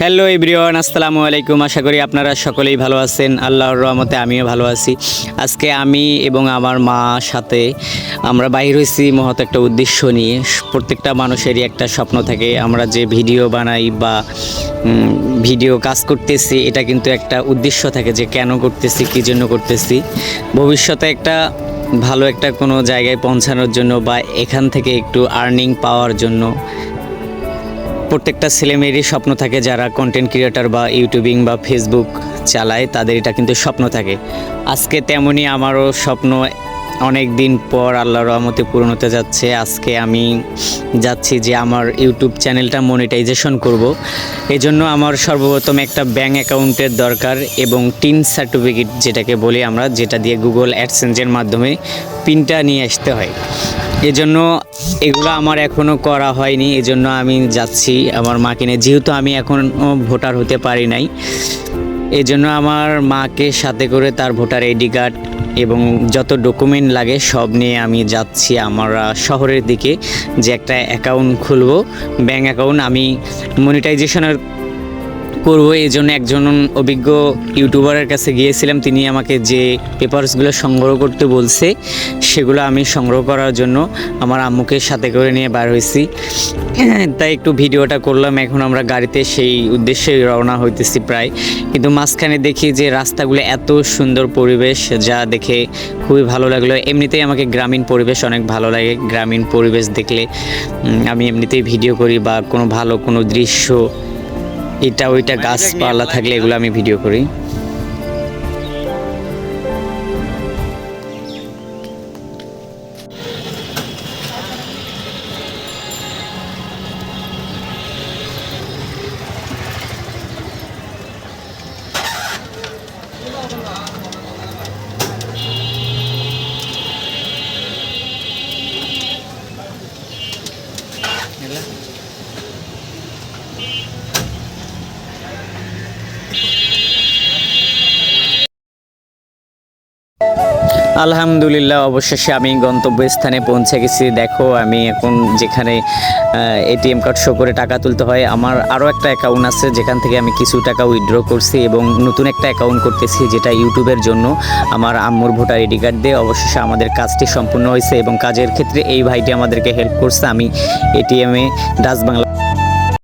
Hello everyone, আসসালামু আলাইকুম। আশা করি আপনারা সকলেই ভালো আছেন। আল্লাহর রহমতে আমিও ভালো আছি। আজকে আমি এবং আমার মা সাথে আমরা বাইর হয়েছি মহৎ একটা উদ্দেশ্য নিয়ে। প্রত্যেকটা মানুষেরই একটা স্বপ্ন থাকে। আমরা যে ভিডিও বানাই বা ভিডিও কাজ করতেছি, এটা কিন্তু একটা উদ্দেশ্য থাকে যে কেন করতেছি, কী জন্য করতেছি। ভবিষ্যতে একটা ভালো একটা কোনো জায়গায় পৌঁছানোর জন্য বা এখান থেকে একটু আর্নিং পাওয়ার জন্য। প্রত্যেকটা ছেলেমেয়েরই স্বপ্ন থাকে, যারা কন্টেন্ট ক্রিয়েটর বা ইউটিউবিং বা ফেসবুক চালায়, তাদের এটা কিন্তু স্বপ্ন থাকে। আজকে তেমনই আমারও স্বপ্ন অনেক দিন পর আল্লাহর রহমতে পূরণ হতে যাচ্ছে। আজকে আমি যাচ্ছি যে আমার ইউটিউব চ্যানেলটা মনিটাইজেশন করব। এজন্য আমার সর্বপ্রথম একটা ব্যাঙ্ক অ্যাকাউন্টের দরকার এবং টিন সার্টিফিকেট যেটাকে বলি আমরা, যেটা দিয়ে গুগল অ্যাডসেন্সের মাধ্যমে পিনটা নিয়ে আসতে হয়। এজন্য এগুলো আমার এখনও করা হয়নি। এজন্য আমি যাচ্ছি আমার মাকে নিয়ে, যেহেতু আমি এখনও ভোটার হতে পারি নাই। এজন্য আমার মাকে সাথে করে তার ভোটার আইডি কার্ড এবং যত ডকুমেন্ট লাগে সব নিয়ে আমি যাচ্ছি আমরা শহরের দিকে, যে একটা অ্যাকাউন্ট খুলব, ব্যাঙ্ক অ্যাকাউন্ট আমি মনিটাইজেশনের করবো। এই জন্য একজন অভিজ্ঞ ইউটিউবারের কাছে গিয়েছিলাম। তিনি আমাকে যে পেপারসগুলো সংগ্রহ করতে বলছে, সেগুলো আমি সংগ্রহ করার জন্য আমার আম্মুকে সাথে করে নিয়ে বার হয়েছি। তাই একটু ভিডিওটা করলাম। এখন আমরা গাড়িতে সেই উদ্দেশ্যে রওনা হইতেছি প্রায়। কিন্তু মাঝখানে দেখি যে রাস্তাগুলো এত সুন্দর, পরিবেশ যা দেখে খুবই ভালো লাগলো। এমনিতেই আমাকে গ্রামীণ পরিবেশ অনেক ভালো লাগে। গ্রামীণ পরিবেশ দেখলে আমি এমনিতেই ভিডিও করি, বা কোনো ভালো কোনো দৃশ্য, এটা ওইটা গাছপালা থাকলে এগুলো আমি ভিডিও করি। আলহামদুলিল্লাহ, অবশেষে আমি গন্তব্যস্থানে পৌঁছে গেছি। দেখো, আমি এখন যেখানে এটিএম কার্ড শো করে টাকা তুলতে হয়, আমার আরও একটা অ্যাকাউন্ট আছে যেখান থেকে আমি কিছু টাকা উইথড্র করছি এবং নতুন একটা অ্যাকাউন্ট করতেছি, যেটা ইউটিউবের জন্য আমার আম্মুর ভোটার আইডি কার্ড দিয়ে। অবশেষে আমাদের কাজটি সম্পূর্ণ হয়েছে এবং কাজের ক্ষেত্রে এই ভাইটি আমাদেরকে হেল্প করছে। আমি এটিএমে ডাচ বাংলা